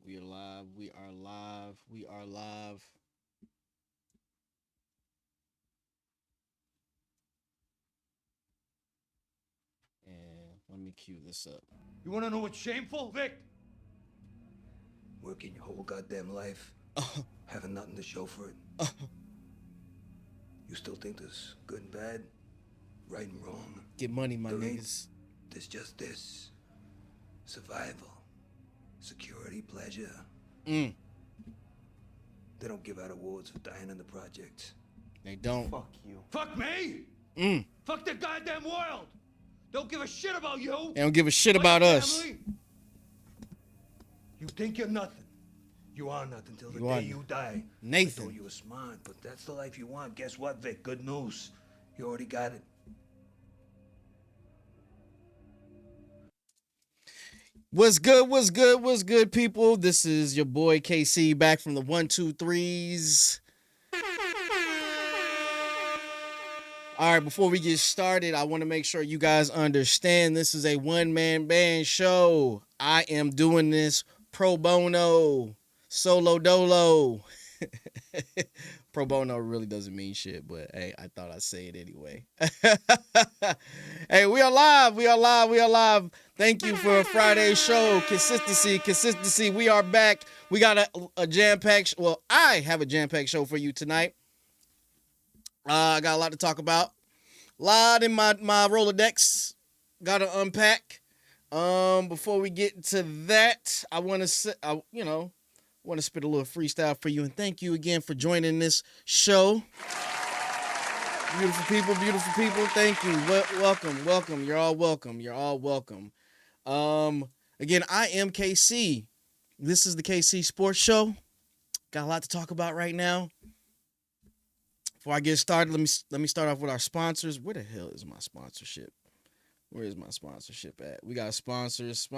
We are live. We are live. We are live. And let me cue this up. You want to know what's shameful, Vic? Working your whole goddamn life, having nothing to show for it. You still think there's good and bad, right and wrong? Get money, my There ain't. niggas. There's just this. Survival. Security, pleasure. They don't give out awards for dying in the projects. They don't. Fuck you. Fuck me? Fuck the goddamn world! Don't give a shit about you! They don't give a shit or about your us. family. You think you're nothing. You are nothing till the You are day you die. Nathan. I thought you were smart, but that's the life you want. Guess what, Vic? Good news. You already got it. What's good? What's good? What's good, people? This is your boy KC back from the 1-2-3s. All right, before we get started, I want to make sure you guys understand this is a one-man band show. I am doing this pro bono, solo dolo. Pro bono really doesn't mean shit, but hey, I thought I'd say it anyway. Hey, we are live. We are live. We are live. Thank you for a Friday show. Consistency. We are back. We got a jam-packed, well, I have a jam-packed show for you tonight. I got a lot to talk about. A lot in my Rolodex. Got to unpack. Before we get to that, I want to spit a little freestyle for you, and thank you again for joining this show. Beautiful people, thank you. Welcome. You're all welcome. Again, I am KC. This is the KC Sports Show. Got a lot to talk about right now. Before I get started, let me start off with our sponsors. Where the hell is my sponsorship? Where is my sponsorship at? We got sponsors.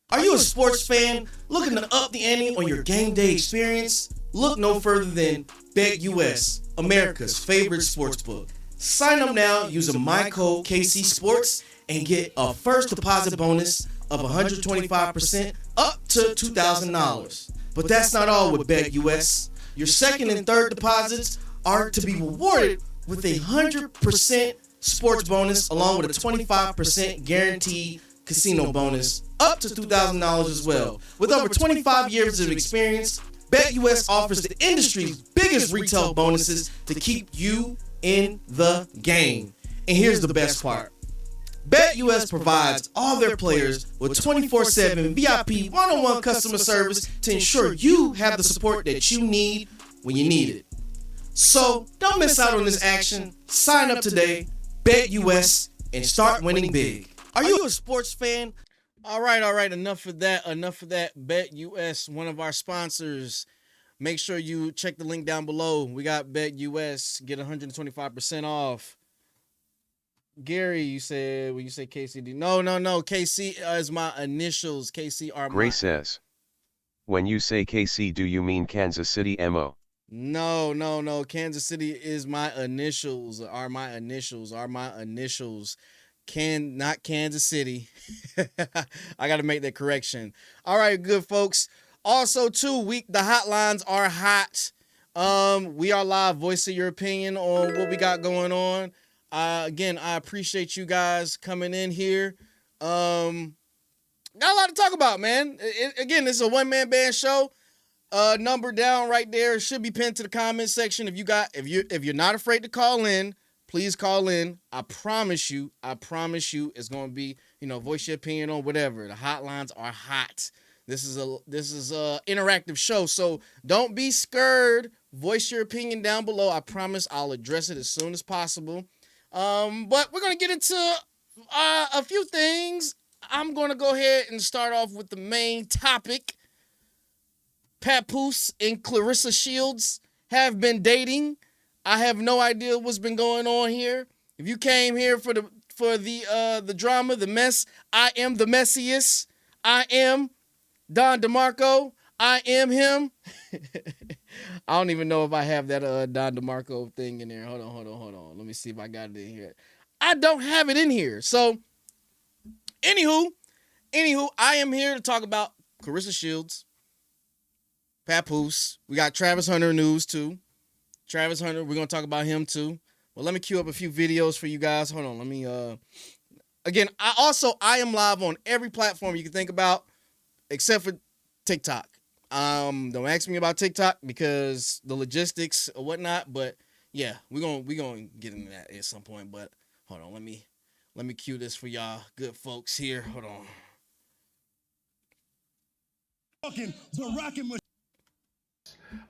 Are you a sports fan looking to up the ante on your game day experience? Look no further than BetUS, America's favorite sportsbook. Sign up now using my code KC Sports and get a first deposit bonus of 125% up to $2,000. But that's not all with BetUS. Your second and third deposits are to be rewarded with a 100% sports bonus along with a 25% guaranteed casino bonus up to $2,000 as well. With over 25 years of experience, BetUS offers the industry's biggest retail bonuses to keep you in the game. And here's the best part. BetUS provides all their players with 24/7 VIP one-on-one customer service to ensure you have the support that you need when you need it. So don't miss out on this action. Sign up today, BetUS, and start winning big. Are you a sports fan? All right. Enough of that. BetUS, one of our sponsors. Make sure you check the link down below. We got BetUS. Get 125% off. Gary, you said, when you say KCD. No. KC is my initials. KC are Gray says, when you say KC, do you mean Kansas City MO? No. Kansas City is my initials. Not Kansas City. I got to make that correction. All right, good folks. Also, too, the hotlines are hot. We are live. Voice of your opinion on what we got going on. Again, I appreciate you guys coming in here. Got a lot to talk about, man. Again, this is a one-man band show. Number down right there. It should be pinned to the comment section. If you're not afraid to call in, please call in. I promise you, it's going to be, voice your opinion on whatever. The hotlines are hot. This is a interactive show, so don't be scared. Voice your opinion down below. I promise I'll address it as soon as possible. But we're going to get into a few things. I'm going to go ahead and start off with the main topic. Papoose and Clarissa Shields have been dating. I have no idea what's been going on here. If you came here for the drama, the mess, I am the messiest. I am Don DeMarco. I am him. I don't even know if I have that Don DeMarco thing in there. Hold on. Let me see if I got it in here. I don't have it in here. So, anywho, I am here to talk about Clarissa Shields, Papoose. We got Travis Hunter news too. Travis Hunter, we're gonna talk about him too. Well, let me queue up a few videos for you guys. Hold on, let me again, I am live on every platform you can think about, except for TikTok. Don't ask me about TikTok because the logistics or whatnot, but yeah, we're gonna get into that at some point. But hold on, let me cue this for y'all good folks here. Hold on. Fucking Barack and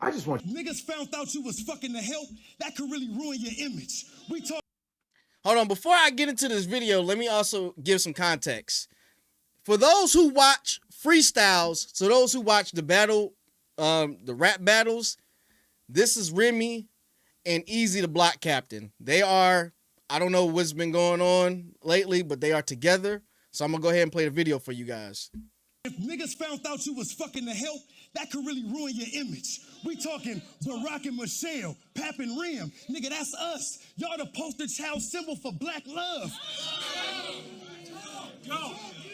I just want niggas found out you was fucking the help. That could really ruin your image. We talk. Hold on, before I get into this video, let me also give some context. For those who watch freestyles, so those who watch the battle, the rap battles, this is Remy and Easy the Block Captain. They are, I don't know what's been going on lately, but they are together. So I'm gonna go ahead and play the video for you guys. If niggas found out you was fucking the help, that could really ruin your image. We talking Barack and Michelle, Pap and Rim. Nigga, that's us. Y'all the poster child symbol for black love.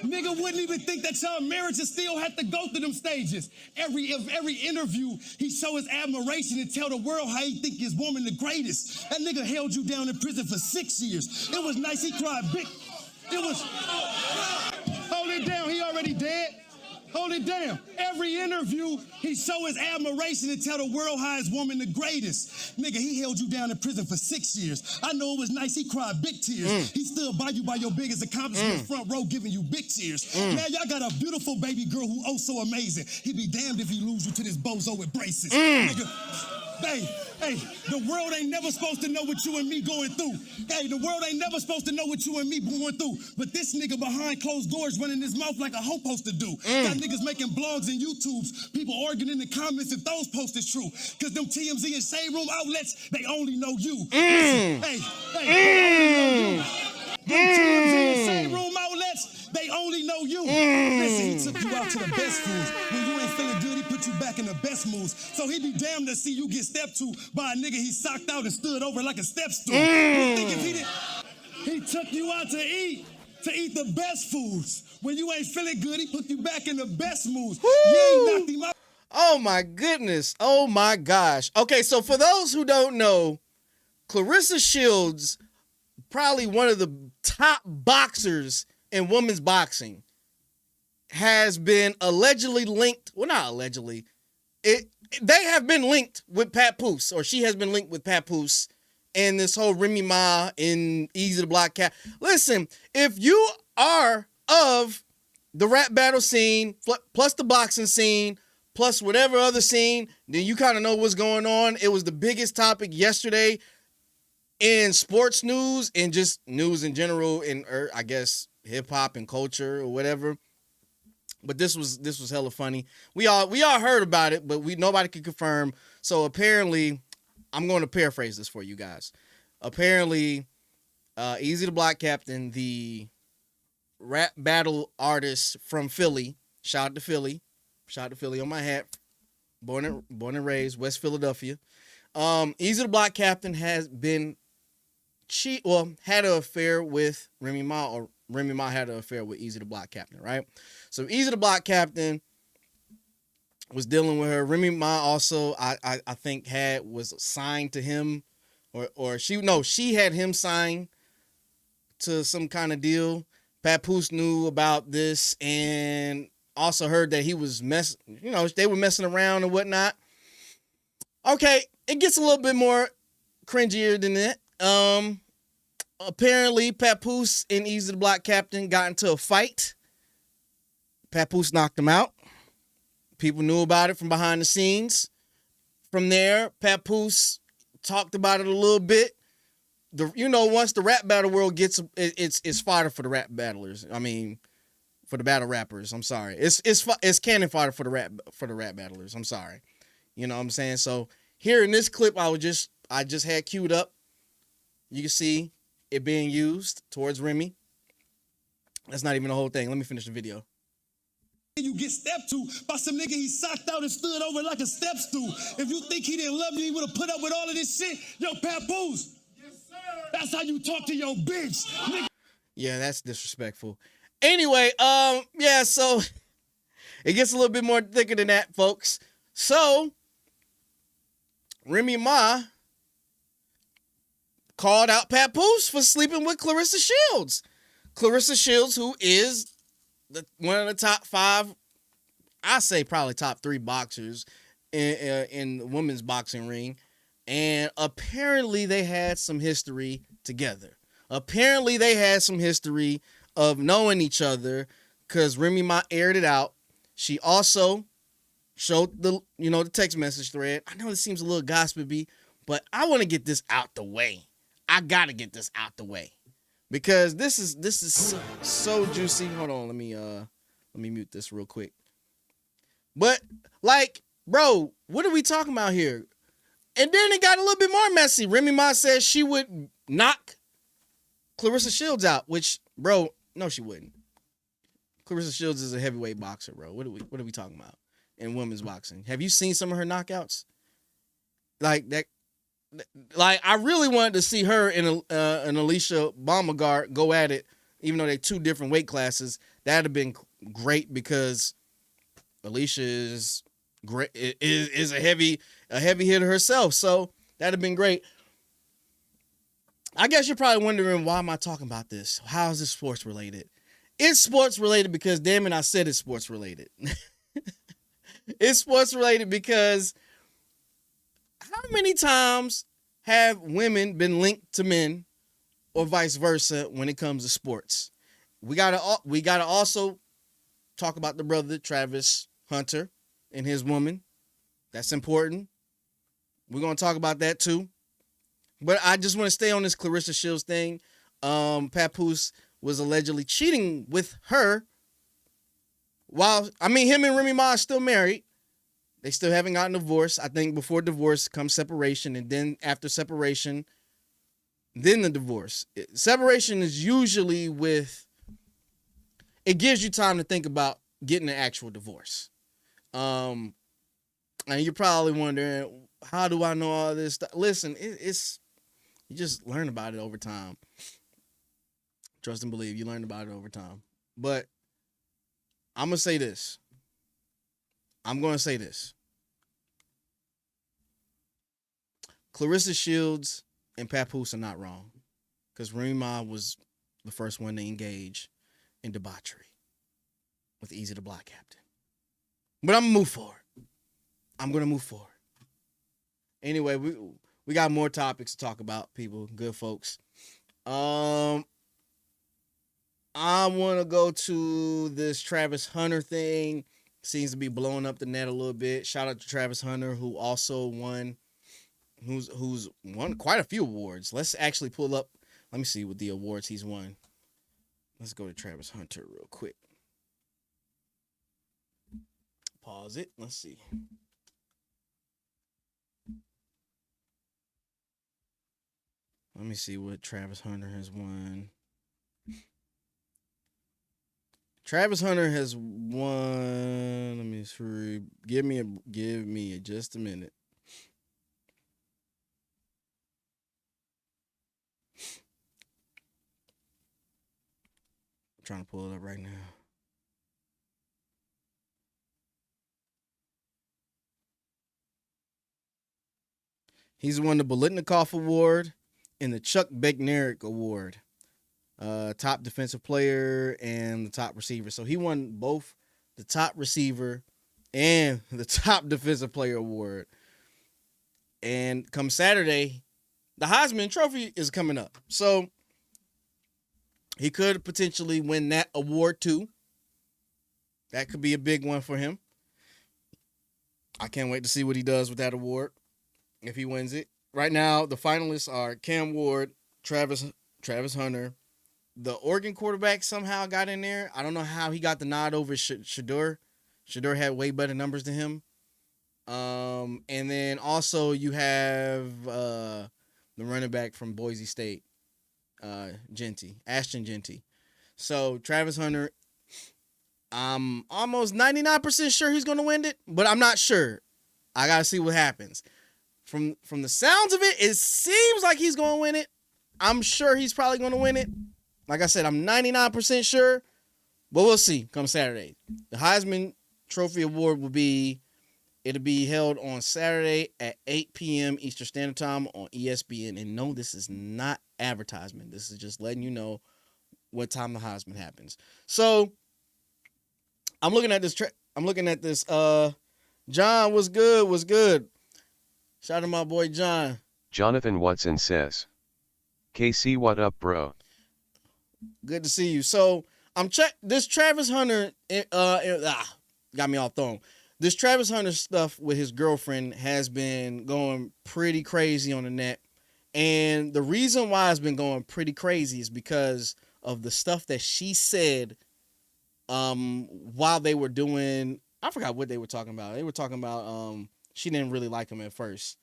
Nigga wouldn't even think that y'all marriages still had to go through them stages. Every interview, he show his admiration and tell the world how he think his woman the greatest. That nigga held you down in prison for 6 years. It was nice, he cried big. It was, hold it down, he already dead. Hold it down. Every interview, he show his admiration and tell the world how his woman the greatest. Nigga, he held you down in prison for 6 years. I know it was nice, he cried big tears. He stood by you by your biggest accomplishment, front row giving you big tears. Now y'all got a beautiful baby girl who oh so amazing. He be damned if he lose you to this bozo with braces. Nigga, hey, the world ain't never supposed to know what you and me going through. Hey, the world ain't never supposed to know what you and me going through. But this nigga behind closed doors running his mouth like a hoe supposed to do. Got niggas making blogs and YouTubes, people arguing in the comments if those posts is true. Cause them TMZ and Shade Room outlets, they only know you. Listen, hey, they only know you. Them TMZ and Shade Room outlets, they only know you. Listen, he took you out to the best foods. When you ain't feeling good, he put you back in the best moods. So he be damned to see you get stepped to by a nigga he socked out and stood over like a step stool. You think if he did, he took you out to eat the best foods. When you ain't feeling good, he put you back in the best moods. You ain't knocked him out. Oh my goodness. Oh my gosh. Okay, so for those who don't know, Clarissa Shields, probably one of the top boxers in women's boxing, has been allegedly linked. Well, not allegedly. They have been linked with Papoose, or she has been linked with Papoose, and this whole Remy Ma and Easy the Block Cat. Listen, if you are of the rap battle scene, plus the boxing scene, plus whatever other scene, then you kind of know what's going on. It was the biggest topic yesterday in sports news and just news in general, in I guess hip hop and culture or whatever. But this was hella funny. We all heard about it, but nobody could confirm. So apparently, I'm going to paraphrase this for you guys. Apparently, Easy the Block Captain, the rap battle artist from Philly, shout out to Philly on my hat, born and raised West Philadelphia. Easy the Block Captain has been had an affair with Remy Ma, or Remy Ma had an affair with Easy the Block Captain, right? So Easy the Block Captain was dealing with her. Remy Ma also, I think, was signed to him, or she had him signed to some kind of deal. Papoose knew about this and also heard that he was they were messing around and whatnot. Okay, it gets a little bit more cringier than that. Apparently, Papoose and Easy the Block Captain got into a fight. Papoose knocked him out. People knew about it from behind the scenes. From there, Papoose talked about it a little bit. Once the rap battle world gets, it's fodder for the rap battlers. I mean, for the battle rappers. I'm sorry. It's cannon fodder for the rap battlers. I'm sorry. You know what I'm saying? So here in this clip, I just had queued up. You can see it being used towards Remy. That's not even the whole thing. Let me finish the video. You get stepped to by some nigga he socked out and stood over like a step stool. If you think he didn't love you, he would have put up with all of this shit. Yo, Papoose. Yes, sir. That's how you talk to your bitch, nigga. Yeah, that's disrespectful. Anyway, so It gets a little bit more thicker than that, folks. So, Remy Ma called out Papoose for sleeping with Clarissa Shields. Clarissa Shields, who is one of the top 5, I say probably top 3 boxers in the women's boxing ring. And apparently they had some history together. Apparently they had some history of knowing each other because Remy Ma aired it out. She also showed the text message thread. I know it seems a little gossipy, but I want to get this out the way. I got to get this out the way because this is so juicy. Hold on, let me mute this real quick. But like, bro, what are we talking about here? And then it got a little bit more messy. Remy Ma said she would knock Clarissa Shields out, which, bro, no, she wouldn't. Clarissa Shields is a heavyweight boxer, bro. What are we talking about in women's boxing? Have you seen some of her knockouts? Like that. Like I really wanted to see her and an Alicia Baumgart go at it, even though they're 2 different weight classes. That'd have been great because Alicia is great, is a heavy hitter herself. So that'd have been great. I guess you're probably wondering, why am I talking about this? How is this sports related? It's sports related because, damn it, I said it's sports related. It's sports related because how many times have women been linked to men or vice versa when it comes to sports? We gotta also talk about the brother Travis Hunter and his woman. That's important. We're going to talk about that too. But I just want to stay on this Clarissa Shields thing. Papoose was allegedly cheating with her him and Remy Ma are still married. They still haven't gotten divorced. I think before divorce comes separation, and then after separation, then the divorce. Separation is usually it gives you time to think about getting an actual divorce. And you're probably wondering, how do I know all this stuff? Listen, you just learn about it over time. Trust and believe, you learn about it over time. But I'm going to say this. Clarissa Shields and Papoose are not wrong, because Remy Ma was the first one to engage in debauchery with Easy the Block Captain. But I'm going to move forward. Anyway, we got more topics to talk about, people, good folks. I want to go to this Travis Hunter thing. Seems to be blowing up the net a little bit. Shout out to Travis Hunter, who also won quite a few awards. Let's actually pull up. Let me see what the awards he's won. Let's go to Travis Hunter real quick. Pause it. Let's see. Let me see what Travis Hunter has won. Travis Hunter has won. Let me see. Give me just a minute. I'm trying to pull it up right now. He's won the Bolitnikoff Award and the Chuck Bednarik Award. Top defensive player and the top receiver. So he won both the top receiver and the top defensive player award. And come Saturday, the Heisman Trophy is coming up. So he could potentially win that award too. That could be a big one for him. I can't wait to see what he does with that award if he wins it. Right now, the finalists are Cam Ward, Travis Hunter. The Oregon quarterback somehow got in there. I don't know how he got the nod over Shedeur. Shedeur had way better numbers than him. And then also you have the running back from Boise State, Ashton Genty. So Travis Hunter, I'm almost 99% sure he's going to win it, but I'm not sure. I got to see what happens. From the sounds of it, it seems like he's going to win it. I'm sure he's probably going to win it. Like I said, I'm 99% sure, but we'll see come Saturday. The Heisman trophy award it'll be held on Saturday at 8 p.m. Eastern Standard Time on ESPN. And no, this is not advertisement. This is just letting you know what time the Heisman happens. So I'm looking at this. John, what's good? What's good? Shout out to my boy John. Jonathan Watson says, KC, what up, bro? Good to see you. So this Travis Hunter got me all thrown. This Travis Hunter stuff with his girlfriend has been going pretty crazy on the net. And the reason why it's been going pretty crazy is because of the stuff that she said while they were doing, I forgot what they were talking about. They were talking about she didn't really like him at first.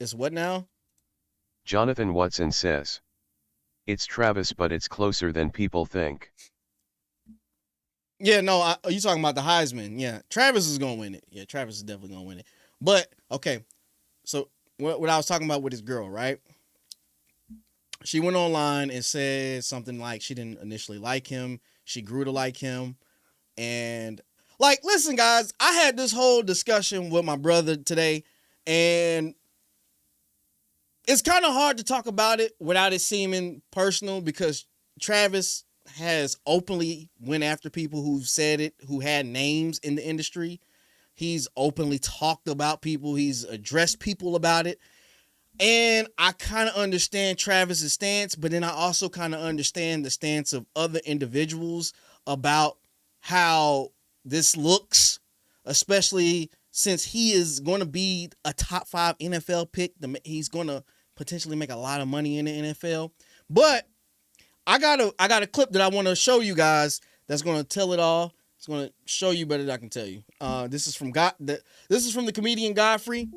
It's what now? Jonathan Watson says, it's Travis, but it's closer than people think. Yeah, no, are you talking about the Heisman? Yeah, Travis is going to win it. Yeah, Travis is definitely going to win it. But, okay, so what I was talking about with his girl, right? She went online and said something like she didn't initially like him. She grew to like him. And, like, listen, guys, I had this whole discussion with my brother today, and it's kind of hard to talk about it without it seeming personal because Travis has openly went after people who've said it, who had names in the industry. He's openly talked about people. He's addressed people about it. And I kind of understand Travis's stance, but then I also kind of understand the stance of other individuals about how this looks, especially since he is going to be a top 5 NFL pick. He's going to potentially make a lot of money in the NFL. But I got a clip that I want to show you guys that's going to tell it all. It's going to show you better than I can tell you. This is from the comedian Godfrey.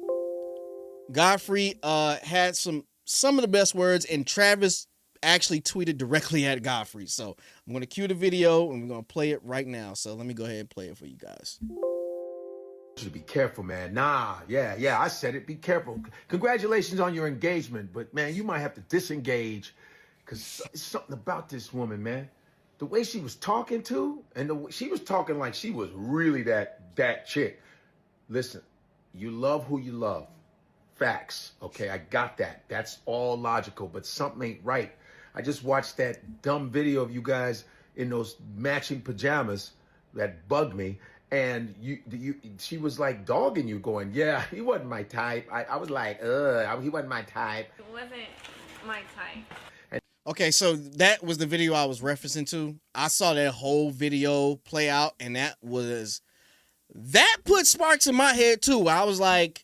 Godfrey had some of the best words, and Travis actually tweeted directly at Godfrey. So I'm going to cue the video, and we're going to play it right now. So let me go ahead and play it for you guys. You should be careful, man. Yeah, I said it. Be careful. Congratulations on your engagement, but man, you might have to disengage because it's something about this woman, man. The way she was talking to, and she was talking like she was really that chick. Listen, you love who you love. Facts, okay? I got that. That's all logical, but something ain't right. I just watched that dumb video of you guys in those matching pajamas that bugged me. And she was like dogging you, going, yeah, he wasn't my type. I was like, he wasn't my type. It wasn't my type. Okay, so that was the video I was referencing to. I saw that whole video play out, and that put sparks in my head too. I was like,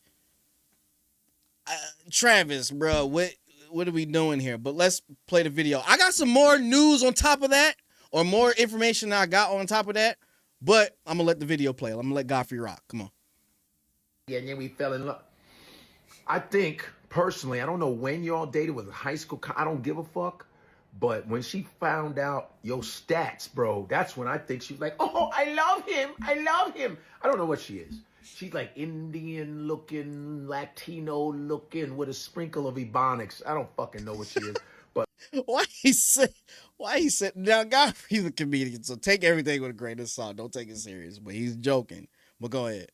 Travis, bro, what are we doing here? But let's play the video. I got some more news on top of that, or more information I got on top of that. But I'm going to let the video play. I'm going to let Godfrey rock. Come on. Yeah, and then we fell in love. I think, personally, I don't know when y'all dated, was it high school? I don't give a fuck. But when she found out your stats, bro, that's when I think she was like, oh, I love him. I don't know what she is. She's like Indian looking, Latino looking with a sprinkle of Ebonics. I don't fucking know what she is. But why he said now Godfrey's a comedian, so take everything with a grain of salt. Don't take it serious. But he's joking. But go ahead.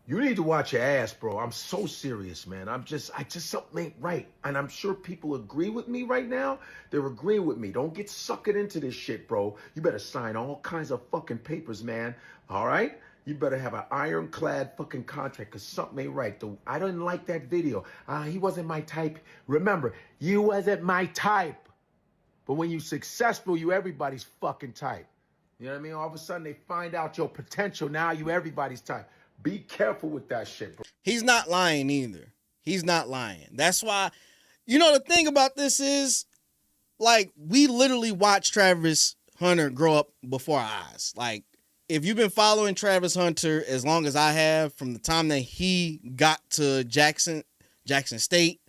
You need to watch your ass, bro. I'm so serious, man. I just something ain't right. And I'm sure people agree with me right now. They're agreeing with me. Don't get suckered into this shit, bro. You better sign all kinds of fucking papers, man. All right? You better have an ironclad fucking contract because something ain't right. I didn't like that video. He wasn't my type. Remember, you wasn't my type. But when you successful, you everybody's fucking type. You know what I mean? All of a sudden, they find out your potential. Now you everybody's type. Be careful with that shit, bro. He's not lying either. He's not lying. That's why, the thing about this is, like, we literally watched Travis Hunter grow up before our eyes. Like, if you've been following Travis Hunter as long as I have, from the time that he got to Jackson State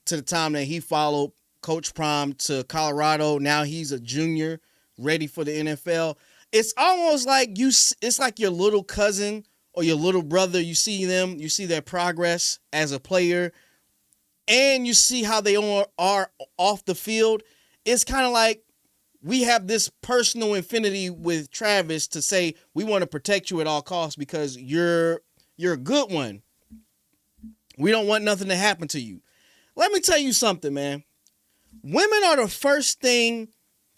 to the time that he followed Coach Prime to Colorado, now he's a junior ready for the NFL. It's almost like it's like your little cousin or your little brother. You see their progress as a player, and you see how they are off the field. It's kind of like we have this personal affinity with Travis to say we want to protect you at all costs because you're a good one. We don't want nothing to happen to you. Let me tell you something, man. Women are the first thing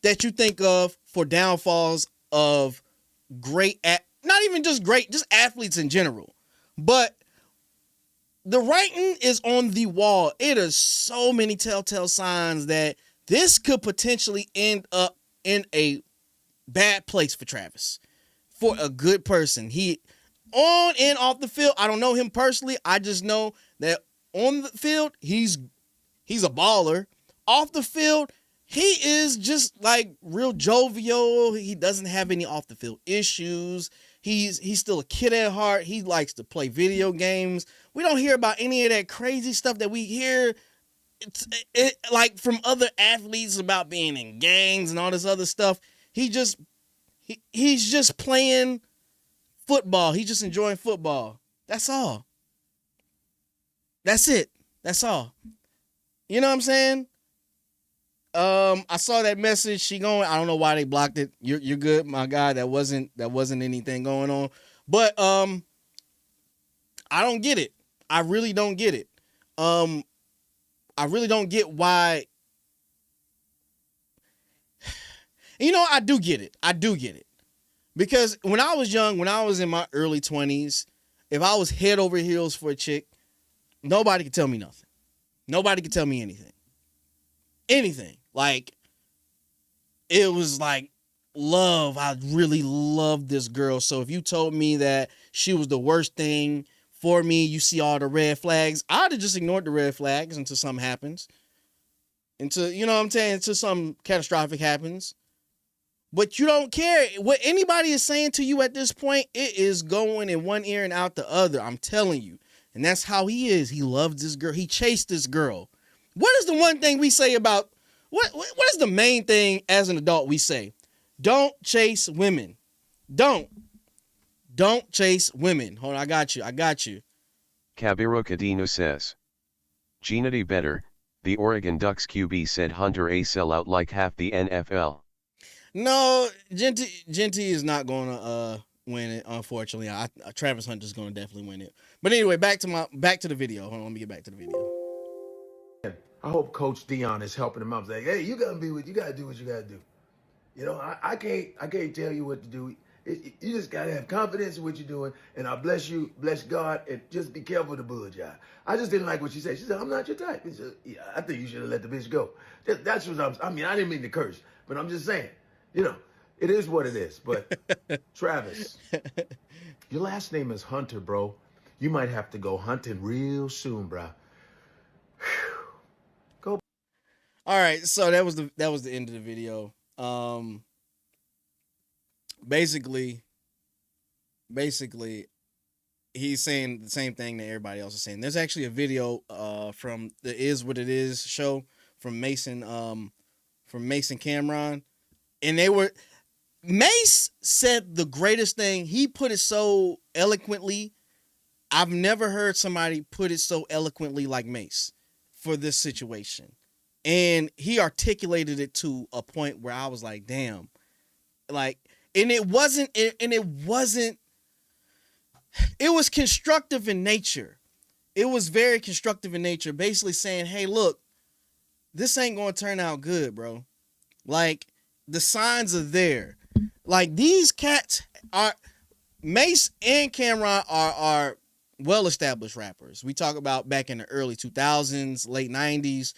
that you think of for downfalls of not even just great, just athletes in general. But the writing is on the wall. It is so many telltale signs that this could potentially end up in a bad place for Travis. For a good person. He, on and off the field, I don't know him personally. I just know that on the field, he's a baller. Off the field, he is just like real jovial. He doesn't have any off the field issues. He's still a kid at heart. He likes to play video games. We don't hear about any of that crazy stuff that we hear like from other athletes about being in gangs and all this other stuff. He's just playing football. He's just enjoying football. That's all. That's it. That's all. You know what I'm saying? I saw that message. She going. I don't know why they blocked it. You're good, my guy. That wasn't anything going on. But I don't get it. I really don't get it. I really don't get why. You know, I do get it. I do get it. Because when I was young, when I was in my early 20s, if I was head over heels for a chick, nobody could tell me nothing. Nobody could tell me anything. Anything. Like, it was like love. I really loved this girl. So if you told me that she was the worst thing for me, you see all the red flags, I'd have just ignored the red flags until something happens. Until, you know what I'm saying? Until something catastrophic happens. But you don't care. What anybody is saying to you at this point, it is going in one ear and out the other. I'm telling you. And that's how he is. He loves this girl. He chased this girl. What is the one thing we say about, what is the main thing as an adult we say? Don't chase women. Don't chase women. Hold on, I got you. Cabiro Cadino says. Gennady better, the Oregon Ducks QB said Hunter a sellout like half the NFL. No, Genty is not going to win it, unfortunately. Travis Hunter's going to definitely win it. But anyway, back to the video. Hold on, let me get back to the video. I hope Coach Dion is helping him out. Like, hey, you gotta do what you gotta do. You know, I can't tell you what to do. You just gotta have confidence in what you're doing, and I bless you, bless God, and just be careful of the bull job. I just didn't like what she said. She said, "I'm not your type." He said, "Yeah, I think you should have let the bitch go." That's what I mean, I didn't mean to curse, but I'm just saying, you know, it is what it is. But Travis, your last name is Hunter, bro. You might have to go hunting real soon, bro. Go. All right, so that was the end of the video. Basically, he's saying the same thing that everybody else is saying. There's actually a video from the Is What It Is show from Mason Cameron, and Mace said the greatest thing. He put it so eloquently. I've never heard somebody put it so eloquently like Mace for this situation. And he articulated it to a point where I was like, damn. Like, it was constructive in nature. It was very constructive in nature, basically saying, hey, look, this ain't going to turn out good, bro. Like, the signs are there. Like, these cats Mace and Cameron are well-established rappers. We talk about back in the early 2000s, late 90s.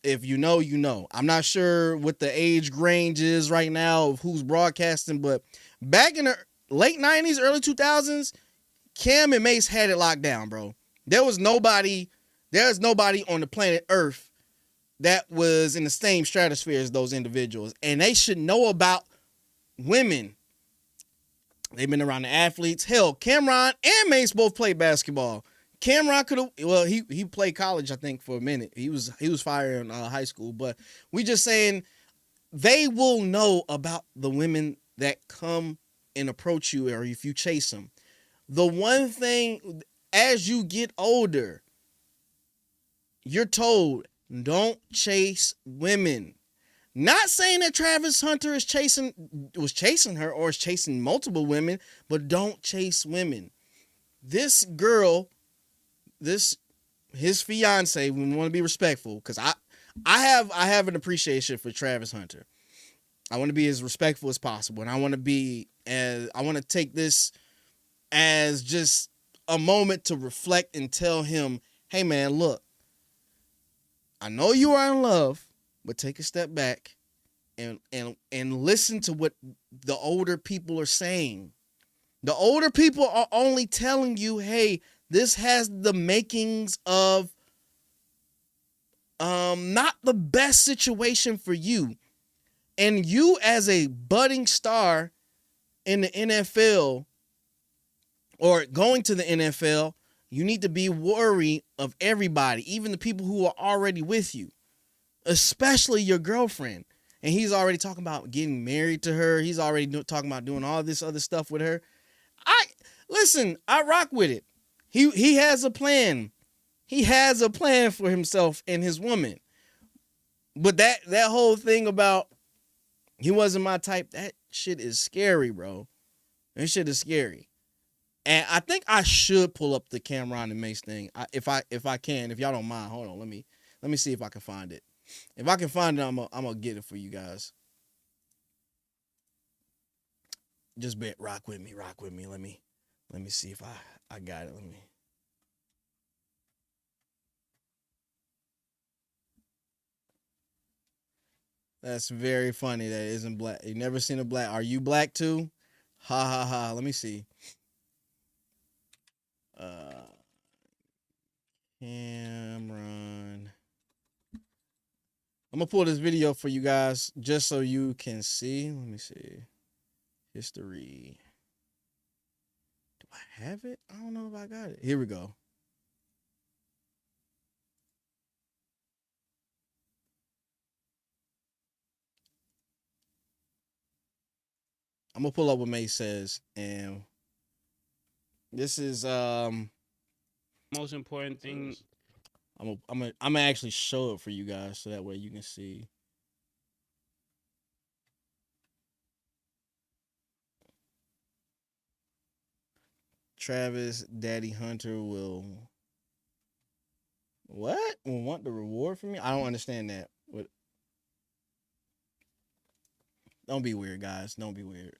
If you know, you know. I'm not sure what the age range is right now of who's broadcasting, but back in the late 90s, early 2000s, Cam and Mace had it locked down, bro. There's nobody on the planet Earth that was in the same stratosphere as those individuals. And they should know about women. They've been around the athletes. Hell, Cameron and Mace both played basketball. Cameron he played college, I think, for a minute. He was fired in high school, but we just saying they will know about the women that come and approach you, or if you chase them. The one thing, as you get older, you're told, don't chase women. Not saying that Travis Hunter was chasing her or is chasing multiple women, but don't chase women. This girl, his fiance, we want to be respectful because I have an appreciation for Travis Hunter. I want to be as respectful as possible, and I want to take this as just a moment to reflect and tell him, hey man, look, I know you are in love, but take a step back and listen to what the older people are saying. The older people are only telling you, hey, this has the makings of not the best situation for you. And you as a budding star in the NFL or going to the NFL, you need to be worried of everybody, even the people who are already with you, especially your girlfriend. And he's already talking about getting married to her. He's already talking about doing all this other stuff with her. I rock with it. He has a plan. He has a plan for himself and his woman. But that whole thing about he wasn't my type, that shit is scary, bro. That shit is scary. And I think I should pull up the Cameron and Mace thing. If I can, if y'all don't mind, hold on. Let me see if I can find it. If I can find it, I'm gonna get it for you guys. Just rock with me. Let me see if I got it. That's very funny. That isn't black. You never seen a black. Are you black too? Ha ha ha. Let me see. Cameron. I'm gonna pull this video for you guys just so you can see. Let me see. History. Do I have it? I don't know if I got it. Here we go. I'm gonna pull up what May says, and this is most important thing. I'm gonna actually show it for you guys so that way you can see. Travis Daddy Hunter will want the reward from me? I don't understand that. What? Don't be weird, guys. Don't be weird.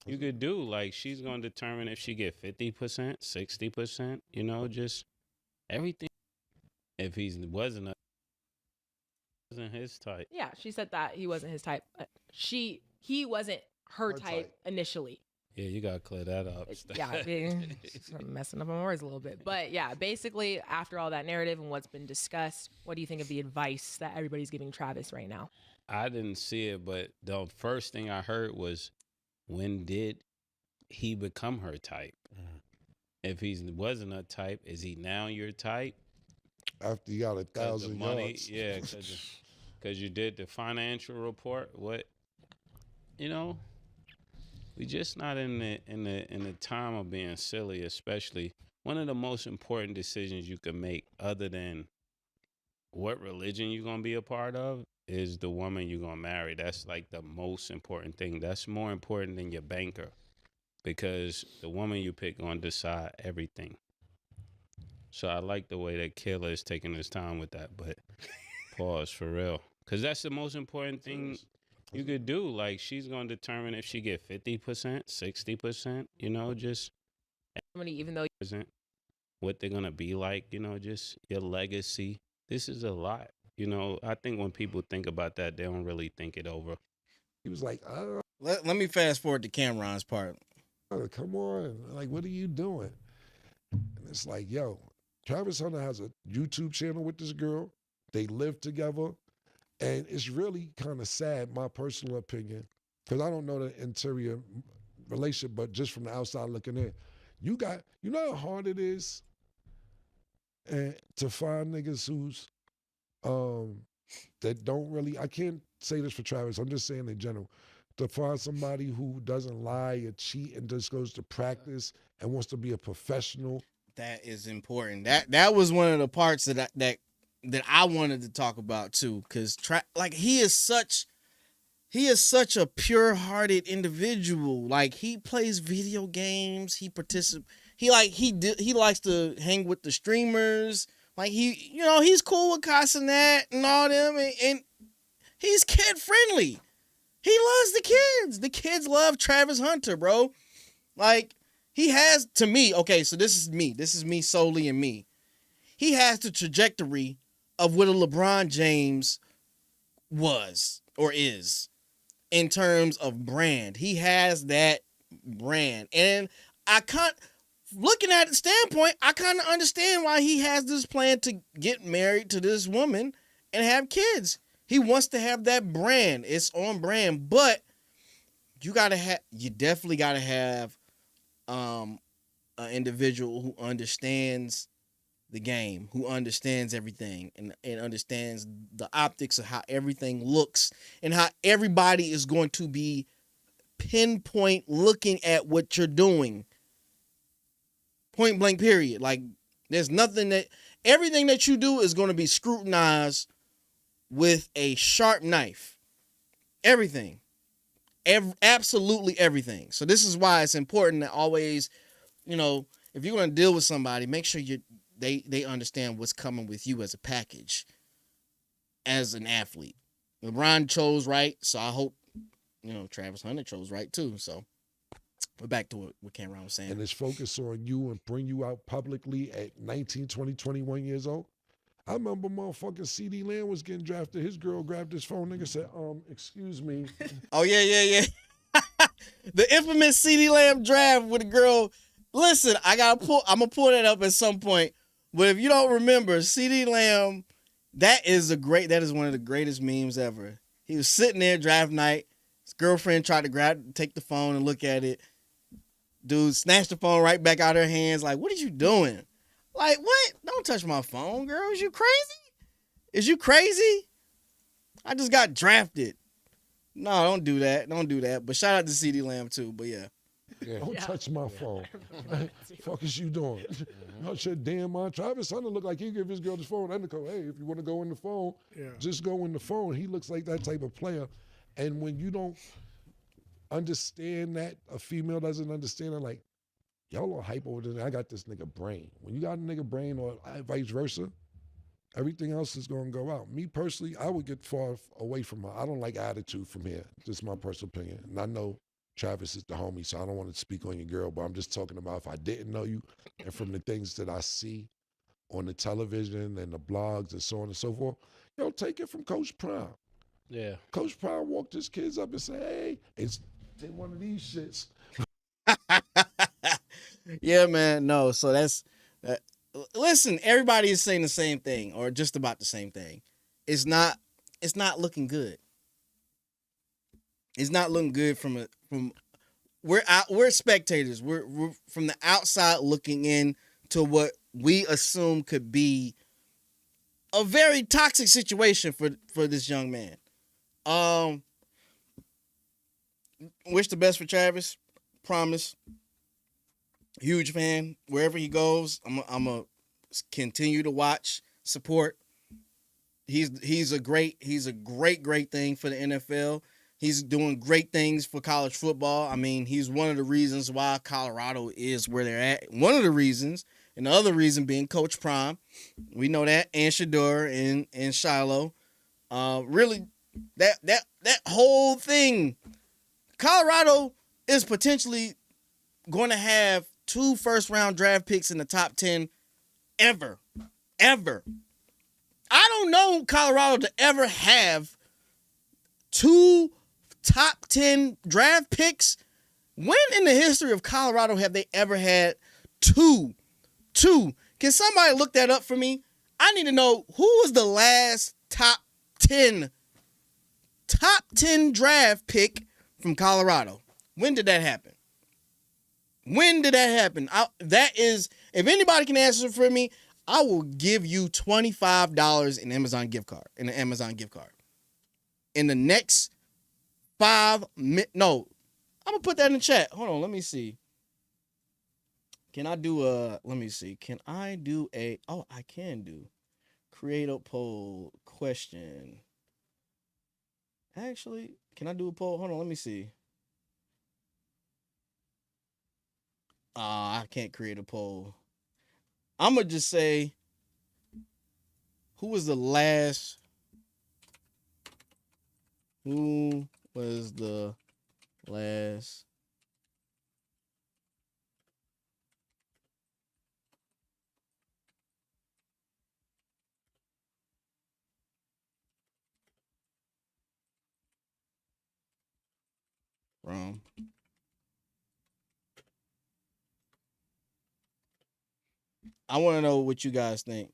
You could do like she's gonna determine if she get 50%, 60%. You know, just everything. If he wasn't his type. Yeah, she said that he wasn't his type. He wasn't her type initially. Yeah, you gotta clear that up. Yeah, I'm messing up my words a little bit. But yeah, basically, after all that narrative and what's been discussed, what do you think of the advice that everybody's giving Travis right now? I didn't see it, but the first thing I heard was, when did he become her type? If he wasn't a type, is he now your type? After you got 1,000 money, yards. yeah, because you did the financial report. What, you know, we just not in the time of being silly. Especially one of the most important decisions you can make, other than what religion you're gonna be a part of, is the woman you're gonna marry. That's like the most important thing. That's more important than your banker, because the woman you pick gonna decide everything. So I like the way that Killer is taking his time with that, but pause for real. Because that's the most important thing you could do. Like, she's going to determine if she get 50%, 60%, you know, just even though what they're going to be like, you know, just your legacy. This is a lot. You know, I think when people think about that, they don't really think it over. He was like, let me fast forward to Cameron's part. Come on. Like, what are you doing? And it's like, yo, Travis Hunter has a YouTube channel with this girl. They live together. And it's really kind of sad, my personal opinion, because I don't know the interior relationship, but just from the outside looking in, you know how hard it is to find niggas who's, that don't really, I can't say this for Travis, I'm just saying in general, to find somebody who doesn't lie or cheat and just goes to practice and wants to be a professional. That is important. That was one of the parts that that I wanted to talk about too, because like he is such a pure-hearted individual. Like he plays video games, he likes to hang with the streamers. Like he's cool with Casanet and all them, and he's kid friendly. He loves the kids. The kids love Travis Hunter, bro. Like he has, to me, okay, so this is me solely and me. He has the trajectory of what a LeBron James was or is in terms of brand. He has that brand. And looking at the standpoint, I kind of understand why he has this plan to get married to this woman and have kids. He wants to have that brand. It's on brand, but you definitely gotta have an individual who understands the game, who understands everything and understands the optics of how everything looks and how everybody is going to be pinpoint looking at what you're doing. Point blank period. Like there's everything that you do is going to be scrutinized with a sharp knife. Everything. Absolutely everything. So this is why it's important to always, if you're going to deal with somebody, make sure they understand what's coming with you as a package, as an athlete. LeBron chose right, so I hope, Travis Hunter chose right too. So we're back to what Cameron was saying. And it's focused on you and bring you out publicly at 19, 20, 21 years old. I remember motherfucking CD Lamb was getting drafted. His girl grabbed his phone, nigga said, excuse me. Oh, yeah. The infamous CD Lamb draft with a girl. Listen, I'm going to pull that up at some point. But if you don't remember, CD Lamb, that is one of the greatest memes ever. He was sitting there draft night. His girlfriend tried to take the phone and look at it. Dude snatched the phone right back out of her hands. Like, what are you doing? Like, what? Don't touch my phone, girl. Is you crazy? I just got drafted. No, don't do that. But shout out to CD Lamb too. But yeah. Don't touch my phone. Fuck is you doing? Not your damn mind. Travis Hunter look like he give his girl the phone. And go, hey, if you want to go in the phone, just go in the phone. He looks like that type of player. And when you don't understand that, a female doesn't understand it, like, y'all are hype over this. I got this nigga brain. When you got a nigga brain or vice versa, everything else is going to go out. Me personally, I would get far away from her. I don't like attitude from here. Just my personal opinion. And I know Travis is the homie, so I don't want to speak on your girl, but I'm just talking about if I didn't know you and from the things that I see on the television and the blogs and so on and so forth, take it from Coach Prime. Yeah. Coach Prime walked his kids up and said, hey, it's one of these shits. Yeah, man. No, so that's listen, everybody is saying the same thing or just about the same thing. It's not looking good. It's not looking good from we're spectators. We're from the outside looking in to what we assume could be a very toxic situation for this young man. Wish the best for Travis. Promise. Huge fan. Wherever he goes, I'm a continue to watch, support. He's a great thing for the NFL. He's doing great things for college football. I mean, he's one of the reasons why Colorado is where they're at. One of the reasons, and the other reason being Coach Prime. We know that, and Shador and Shiloh. Really, that whole thing. Colorado is potentially going to have 2 first-round draft picks in the top 10 ever. I don't know Colorado to ever have 2 top 10 draft picks. When in the history of Colorado have they ever had 2? Can somebody look that up for me? I need to know who was the last top 10 draft pick from Colorado. When did that happen? If anybody can answer it for me, I will give you $25 in an Amazon gift card. In the next 5 minutes. No, I'm going to put that in the chat. Hold on, let me see. Can I do I can do Create a poll question. Actually, can I do a poll? Hold on, let me see. I can't create a poll. I'm going to just say, who was the last from I want to know what you guys think.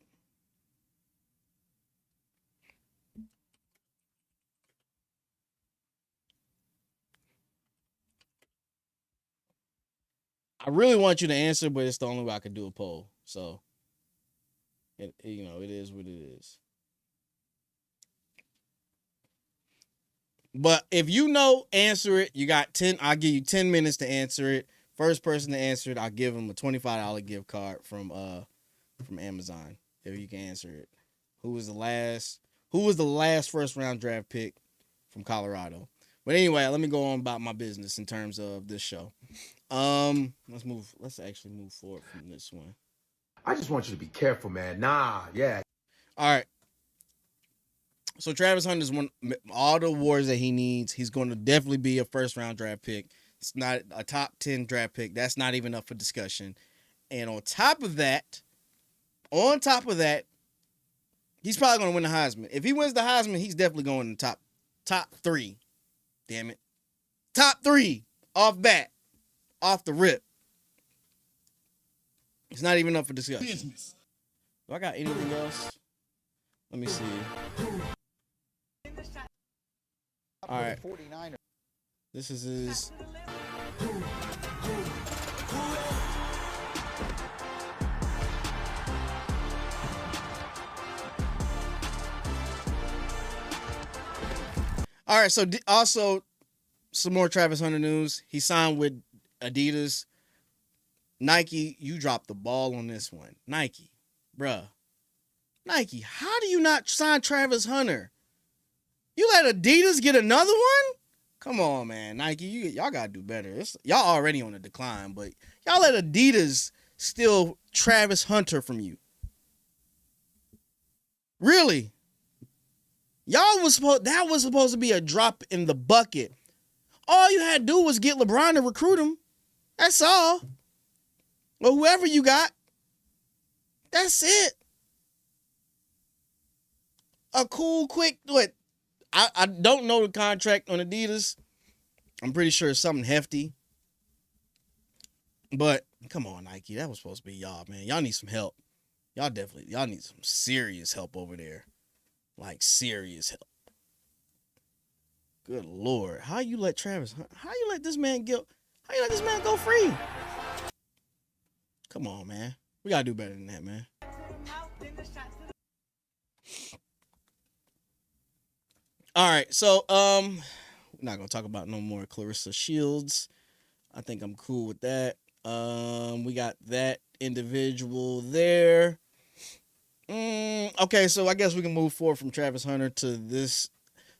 I really want you to answer, but it's the only way I could do a poll. So, it is what it is. But if you know, answer it. You got 10. I'll give you 10 minutes to answer it. First person to answer it, I'll give them a $25 gift card from Amazon. If you can answer it. Who was the last first round draft pick from Colorado? But anyway, let me go on about my business in terms of this show. Let's actually move forward from this one. I just want you to be careful, man. Nah, yeah. All right. So Travis Hunter's won all the awards that he needs. He's going to definitely be a first round draft pick. It's not a top 10 draft pick. That's not even up for discussion. And on top of that, he's probably going to win the Heisman. If he wins the Heisman, he's definitely going in the top 3. Damn it. Top 3 off the rip. It's not even up for discussion. Business. Do I got anything else? Let me see. All right. This is his. All right. So also some more Travis Hunter news. He signed with Adidas. Nike, you dropped the ball on this one. Nike, bruh. Nike, how do you not sign Travis Hunter? You let Adidas get another one? Come on, man. Nike, y'all got to do better. Y'all already on a decline, but y'all let Adidas steal Travis Hunter from you. Really? That was supposed to be a drop in the bucket. All you had to do was get LeBron to recruit him. That's all. Or whoever you got. That's it. A cool, quick, what? I don't know the contract on Adidas. I'm pretty sure it's something hefty. But come on, Nike. That was supposed to be y'all, man. Y'all need some help. Y'all need some serious help over there. Like serious help. Good Lord. How you let this man go free? Come on, man. We gotta do better than that, man. All right, so we're not gonna talk about no more Clarissa Shields. I think I'm cool with that. We got that individual there. Okay, so I guess we can move forward from Travis Hunter to this.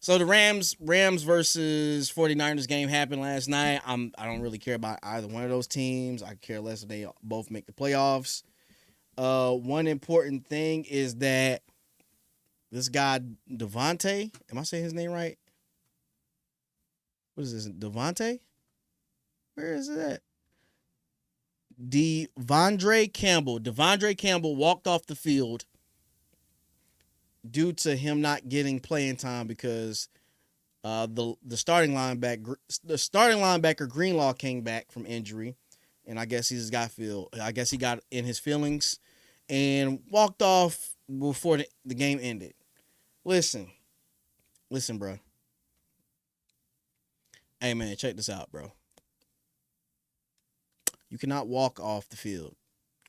So the Rams versus 49ers game happened last night. I don't really care about either one of those teams. I care less if they both make the playoffs. One important thing is that this guy, Devontae, am I saying his name right? What is this, Devontae? Where is it at? Devondre Campbell walked off the field due to him not getting playing time because the starting linebacker Greenlaw came back from injury, and I guess he got in his feelings and walked off before the game ended. Listen, bro. Hey, man, check this out, bro. You cannot walk off the field.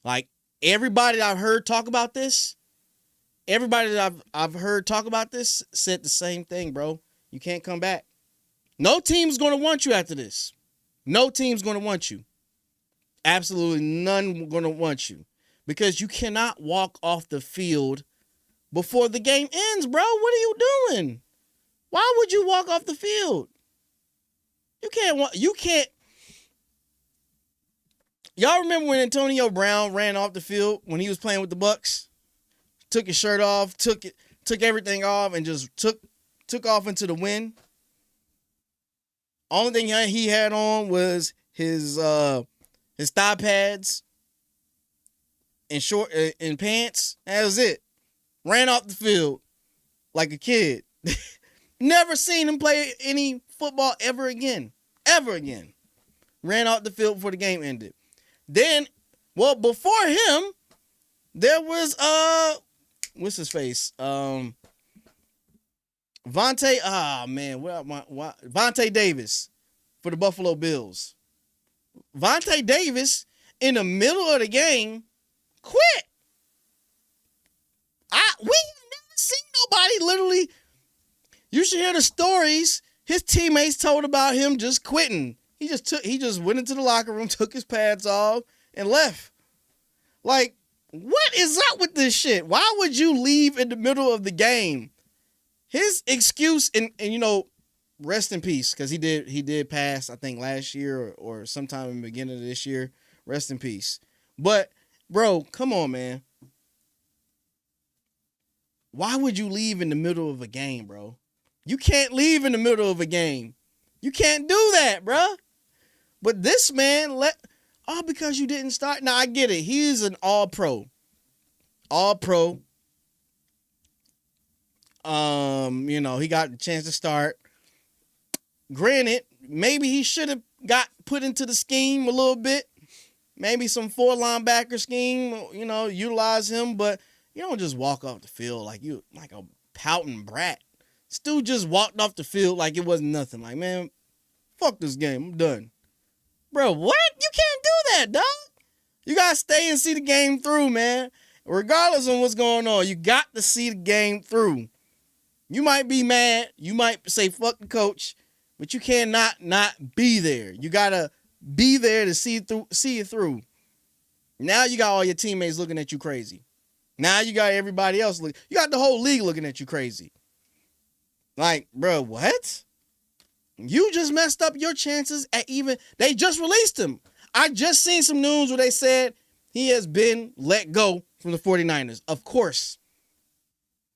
Like, everybody that I've heard talk about this said the same thing, bro. You can't come back. No team's going to want you after this. No team's going to want you. Absolutely none going to want you. Because you cannot walk off the field before the game ends, bro. What are you doing? Why would you walk off the field? You can't. Y'all remember when Antonio Brown ran off the field when he was playing with the Bucks? Took his shirt off, took everything off, and just took off into the wind. Only thing he had on was his thigh pads and short and pants. That was it. Ran off the field like a kid. Never seen him play any football ever again. Ever again. Ran off the field before the game ended. Then, well, before him, there was what's his face? Vontae Davis for the Buffalo Bills. Vontae Davis in the middle of the game quit. We have never seen nobody literally. You should hear the stories his teammates told about him just quitting. He just went into the locker room, took his pads off, and left. Like, what is up with this shit? Why would you leave in the middle of the game? His excuse, and you know, rest in peace, because he did pass, I think, last year or sometime in the beginning of this year. Rest in peace. But, bro, come on, man. Why would you leave in the middle of a game, bro? You can't leave in the middle of a game. You can't do that, bro. But this man because you didn't start. Now, I get it. He's an all-pro. All-pro. You know, he got the chance to start. Granted, maybe he should have got put into the scheme a little bit. Maybe some 4 linebacker scheme, you know, utilize him, but you don't just walk off the field like a pouting brat. This dude just walked off the field like it wasn't nothing. Like, man, fuck this game. I'm done. Bro, what? You can't do that, dog. You got to stay and see the game through, man. Regardless of what's going on, you got to see the game through. You might be mad. You might say, fuck the coach. But you cannot not be there. You got to be there to see it through. Now you got all your teammates looking at you crazy. Now you got everybody else. You got the whole league looking at you crazy. Like, bro, what? You just messed up your chances at even... They just released him. I just seen some news where they said he has been let go from the 49ers. Of course.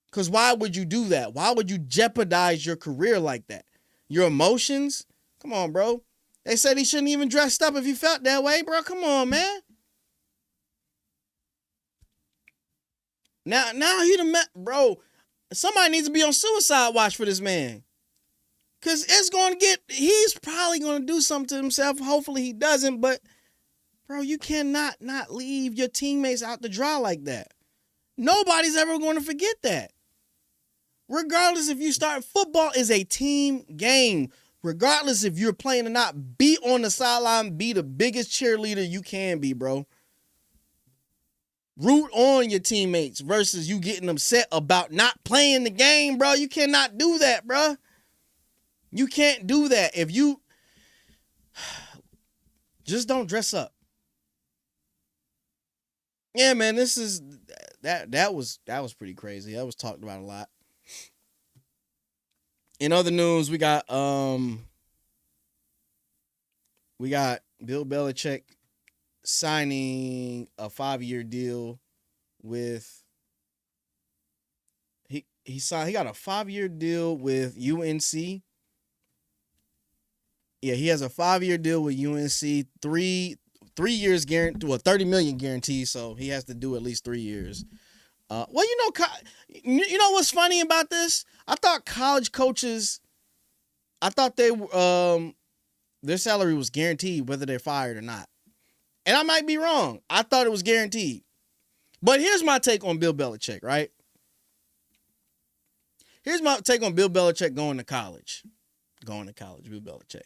Because why would you do that? Why would you jeopardize your career like that? Your emotions? Come on, bro. They said he shouldn't even dressed up if he felt that way, bro. Come on, man. Now he done met... Bro, somebody needs to be on suicide watch for this man. Because he's probably going to do something to himself. Hopefully he doesn't. But, bro, you cannot not leave your teammates out to dry like that. Nobody's ever going to forget that. Regardless if you start, football is a team game. Regardless if you're playing or not, be on the sideline, be the biggest cheerleader you can be, bro. Root on your teammates versus you getting upset about not playing the game, bro. You cannot do that, bro. You can't do that. If you just don't dress up. Yeah, man, this is that was pretty crazy. That was talked about a lot. In other news, we got Bill Belichick signing a 5-year deal with he got a 5-year deal with UNC. Yeah, he has a 5-year deal with UNC, 3 years guarantee, well, $30 million guarantee, so he has to do at least 3 years. Well, you know what's funny about this? I thought college coaches, their salary was guaranteed whether they're fired or not. And I might be wrong. I thought it was guaranteed. But here's my take on Bill Belichick, right? Here's my take on Bill Belichick going to college. Bill Belichick.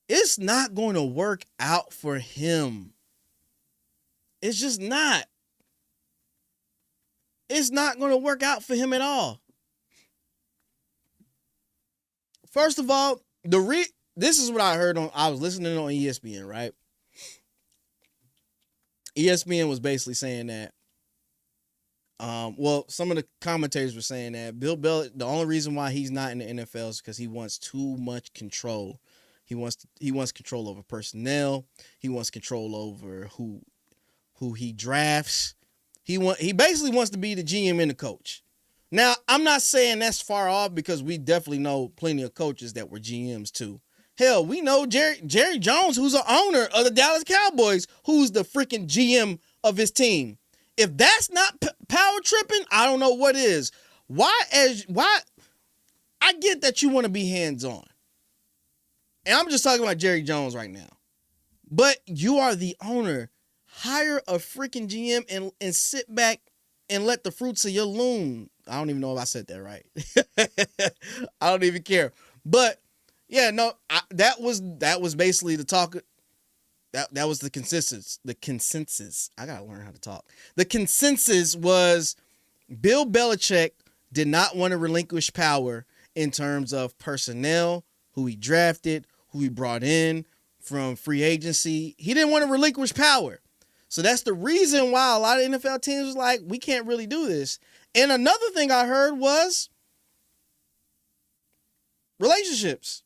It's not going to work out for him. It's just not. It's not going to work out for him at all. First of all, this is what I heard I was listening on ESPN, right? ESPN was basically saying that Well, some of the commentators were saying that the only reason why he's not in the NFL is because he wants too much control. He wants control over personnel. He wants control over who he drafts. He basically wants to be the GM and the coach. Now, I'm not saying that's far off because we definitely know plenty of coaches that were GMs too. Hell, we know Jerry Jones, who's the owner of the Dallas Cowboys, who's the freaking GM of his team. If that's not power tripping, I don't know what is. Why? I get that you want to be hands-on. And I'm just talking about Jerry Jones right now. But you are the owner. Hire a freaking GM and sit back and let the fruits of your loom. I don't even know if I said that right. I don't even care. But yeah, no, that was basically the talk. That was the consensus. The consensus. I gotta learn how to talk. The consensus was Bill Belichick did not want to relinquish power in terms of personnel, who he drafted, who he brought in from free agency. He didn't want to relinquish power. So that's the reason why a lot of NFL teams was like, we can't really do this. And another thing I heard was relationships.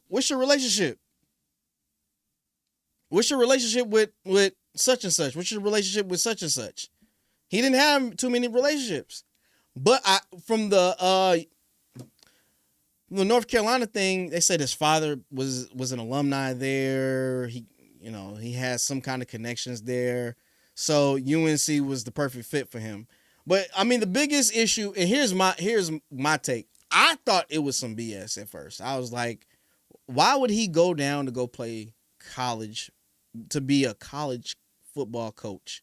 What's your relationship? What's your relationship with such and such? What's your relationship with such and such? He didn't have too many relationships. But from the North Carolina thing, they said his father was an alumni there. He has some kind of connections there. So UNC was the perfect fit for him. But I mean, the biggest issue, and here's my take. I thought it was some BS at first. I was like, why would he go down to go play college, to be a college football coach?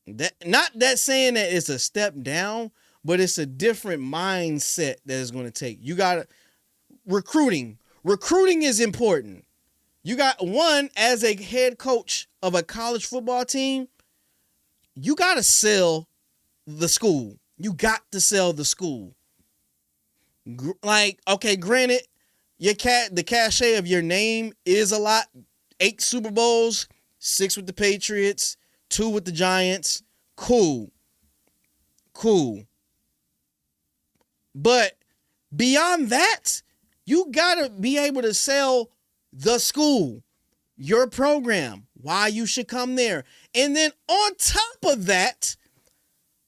Not that saying that it's a step down, but it's a different mindset that it's going to take. You got recruiting. Recruiting is important. You got one, as a head coach of a college football team, you got to sell the school. You got to sell the school. Like, okay, granted, the cachet of your name is a lot. 8 Super Bowls, 6 with the Patriots, 2 with the Giants. Cool. But beyond that, you got to be able to sell the school, your program, why you should come there. And then on top of that,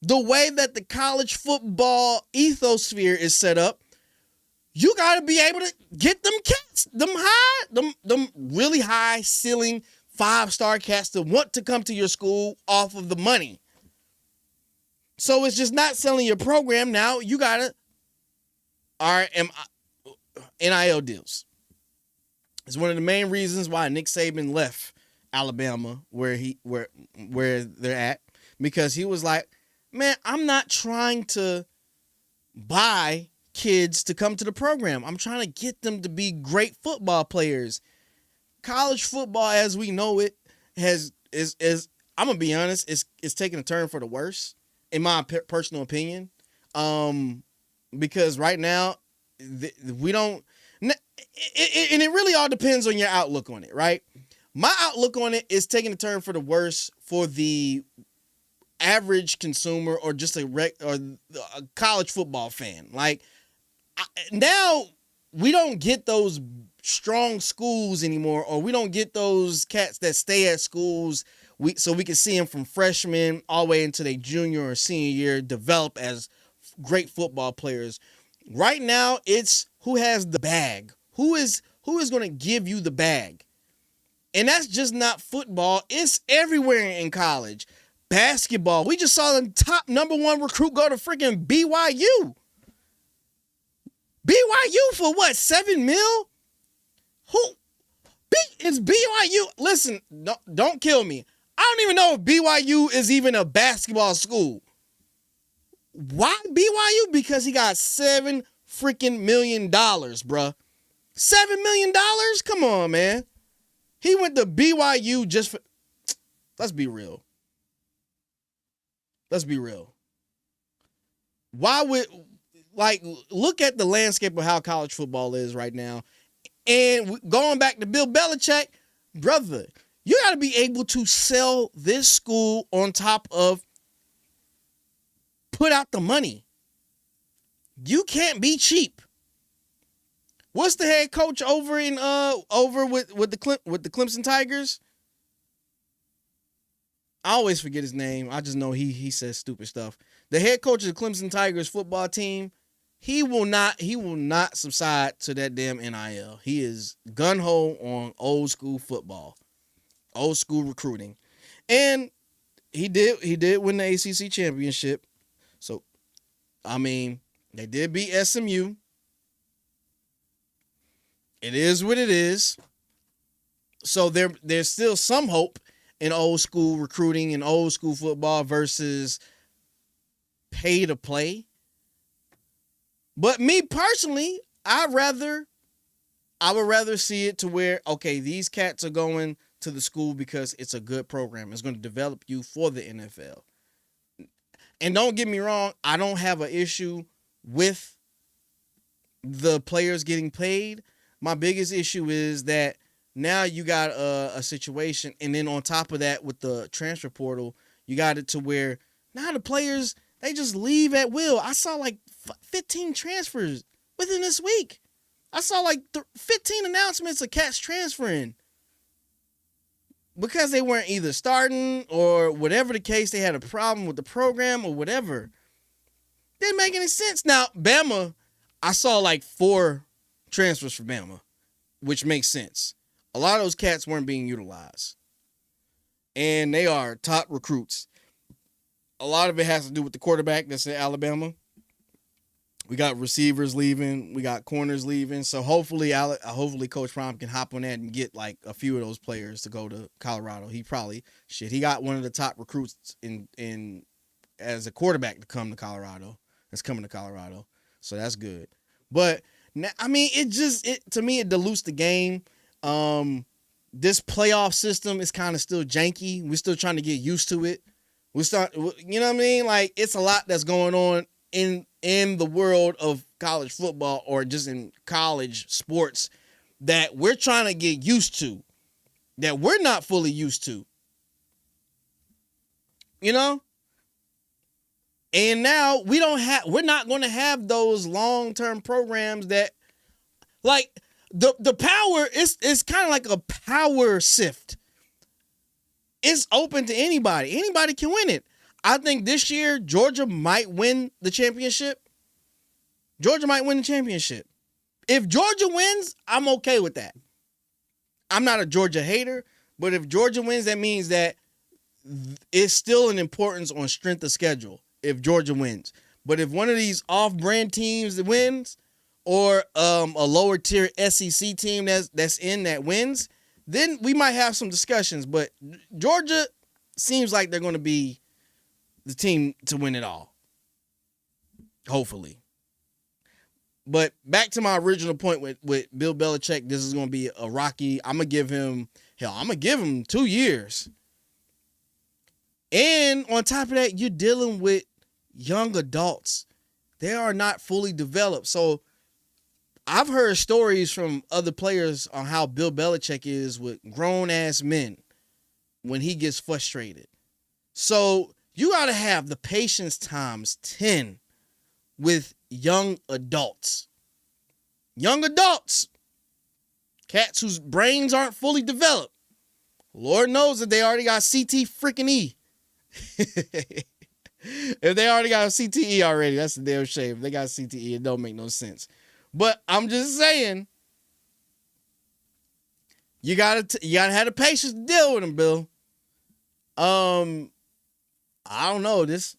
the way that the college football ethosphere is set up, you got to be able to get them cats, them really high ceiling 5-star cats that want to come to your school off of the money. So it's just not selling your program. Now you got to NIL deals. It's one of the main reasons why Nick Saban left Alabama where they're at, because he was like, man, I'm not trying to buy kids to come to the program. I'm trying to get them to be great football players. College football, as we know it, is I'm gonna be honest, it's taking a turn for the worse, in my personal opinion. Because right now we don't, and it really all depends on your outlook on it, right? My outlook on it is taking a turn for the worse for the average consumer or just a college football fan. Like, now we don't get those strong schools anymore, or we don't get those cats that stay at schools so we can see them from freshman all the way into their junior or senior year develop as great football players. Right now, it's who has the bag. Who is going to give you the bag? And that's just not football. It's everywhere in college. Basketball. We just saw the top #1 recruit go to freaking BYU. BYU for what? $7 million? It's BYU. Listen, don't kill me. I don't even know if BYU is even a basketball school. Why BYU? Because he got $7 freaking million, bruh. $7 million? Come on, man. He went to BYU just for... Let's be real. Why would... Like, look at the landscape of how college football is right now. And going back to Bill Belichick, brother, you got to be able to sell this school on top of put out the money. You can't be cheap. What's the head coach over in with the Clemson Tigers? I always forget his name. I just know he says stupid stuff. The head coach of the Clemson Tigers football team, he will not subside to that damn NIL. He is gun-ho on old school football, old school recruiting. And he did win the ACC championship. So, I mean, they did beat SMU. It is what it is. So there's still some hope in old school recruiting and old school football versus pay to play. But me personally, I would rather see it to where, okay, these cats are going to the school because it's a good program. It's going to develop you for the NFL. And don't get me wrong, I don't have an issue with the players getting paid. My biggest issue is that now you got a situation, and then on top of that, with the transfer portal, you got it to where now the players, they just leave at will. I saw like 15 transfers within this week. I saw like 15 announcements of cats transferring because they weren't either starting or whatever the case. They had a problem with the program or whatever. Didn't make any sense. Now, Bama, I saw like 4 transfers for Bama, which makes sense. A lot of those cats weren't being utilized. And they are top recruits. A lot of it has to do with the quarterback that's in Alabama. We got receivers leaving. We got corners leaving. So hopefully Coach Prime can hop on that and get like a few of those players to go to Colorado. He got one of the top recruits in as a quarterback to come to Colorado. That's coming to Colorado. So that's good. But I mean, to me, it dilutes the game. This playoff system is kind of still janky. We're still trying to get used to it. You know what I mean? Like, it's a lot that's going on in the world of college football or just in college sports that we're trying to get used to, that we're not fully used to. You know? And now we're not going to have those long-term programs that, like, the power is kind of like a power sift. It's open to anybody. Anybody can win it. I think this year Georgia might win the championship. If Georgia wins, I'm okay with that. I'm not a Georgia hater, but if Georgia wins, that means that it's still an importance on strength of schedule if Georgia wins. But if one of these off-brand teams wins, or a lower tier SEC team that's in that wins, then we might have some discussions. But Georgia seems like they're going to be the team to win it all. Hopefully. But back to my original point with Bill Belichick, this is going to be a rocky. I'm going to give him 2 years. And on top of that, you're dealing with young adults. They are not fully developed. So I've heard stories from other players on how Bill Belichick is with grown-ass men when he gets frustrated. So you got to have the patience times 10 with young adults. Young adults. Cats whose brains aren't fully developed. Lord knows that they already got CT freaking E. If they already got a CTE already, that's a damn shame. If they got CTE, it don't make no sense. But I'm just saying, you gotta have the patience to deal with him, Bill. I don't know. This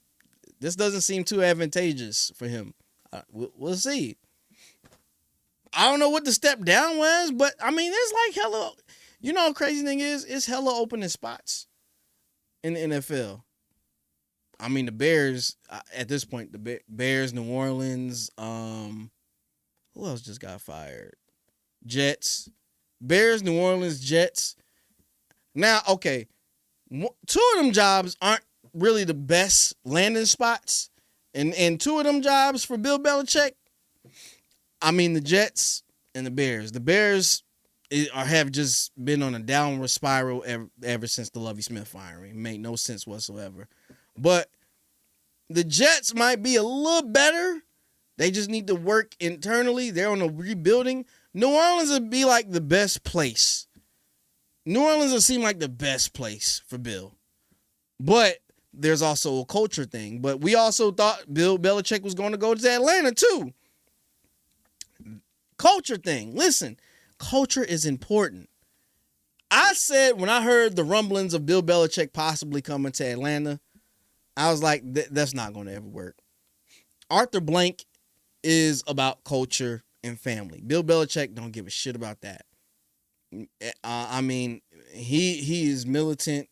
doesn't seem too advantageous for him. We'll see. I don't know what the step down was, but I mean, there's like hella. You know, crazy thing is, it's hella opening spots in the NFL. I mean, the Bears at this point, the Bears, New Orleans. Who else just got fired? Jets. Bears, New Orleans, Jets. Now, okay, 2 of them jobs aren't really the best landing spots. And 2 of them jobs for Bill Belichick, I mean, the Jets and the Bears. The Bears have just been on a downward spiral ever since the Lovie Smith firing. It made no sense whatsoever. But The Jets might be a little better. They just need to work internally. They're on a rebuilding. New Orleans would be like the best place. New Orleans would seem like the best place for Bill. But there's also a culture thing. But we also thought Bill Belichick was going to go to Atlanta too. Culture thing. Listen, culture is important. I said when I heard the rumblings of Bill Belichick possibly coming to Atlanta, I was like, that's not going to ever work. Arthur Blank is about culture and family. Bill Belichick don't give a shit about that. I mean, he is militant.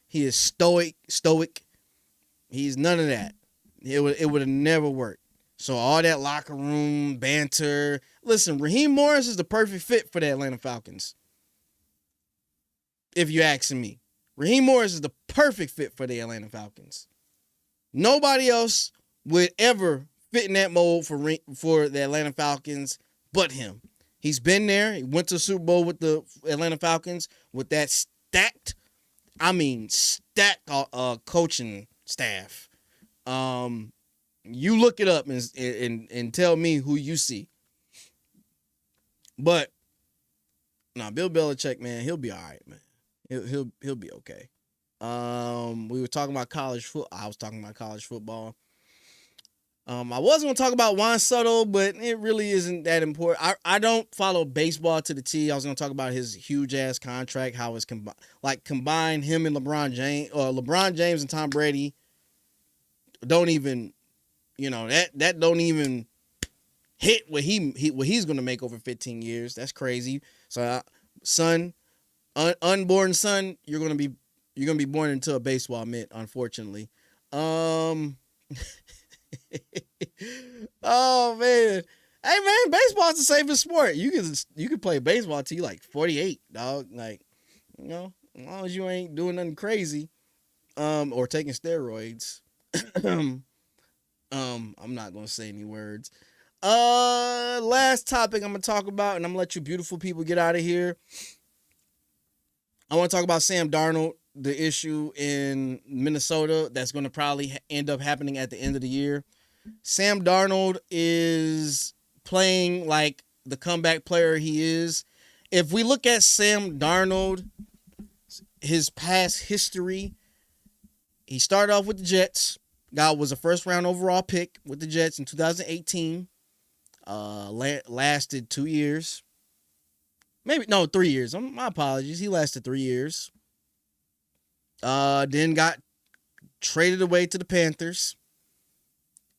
He is stoic. He's none of that. It would have never worked. So all that locker room banter. Listen, Raheem Morris is the perfect fit for the Atlanta Falcons. If you asking me, Raheem Morris is the perfect fit for the Atlanta Falcons. Nobody else would ever fit in that mold for the Atlanta Falcons but him. He's been there. He went to the Super Bowl with the Atlanta Falcons with that stacked coaching staff. You look it up and tell me who you see. But Bill Belichick, man, he'll be all right, man. He'll be okay. We were talking about college football. I was talking about college football. I was going to talk about Juan Soto, but it really isn't that important. I don't follow baseball to the T. I was going to talk about his huge-ass contract, how it's combined him and LeBron James, or LeBron James and Tom Brady don't even, that don't even hit what he's going to make over 15 years. That's crazy. So, unborn son, you're going to be born into a baseball mitt, unfortunately. Oh man. Hey man, baseball's the safest sport. You can play baseball till you like 48, dog. Like, as long as you ain't doing nothing crazy, or taking steroids. I'm not gonna say any words. Last topic I'm gonna talk about, and I'm gonna let you beautiful people get out of here. I want to talk about Sam Darnold, the issue in Minnesota that's going to probably end up happening at the end of the year. Sam Darnold is playing like the comeback player he is. If we look at Sam Darnold, his past history, he started off with the Jets. Was a first-round overall pick with the Jets in 2018. Lasted 2 years. 3 years. My apologies. He lasted 3 years. Then got traded away to the Panthers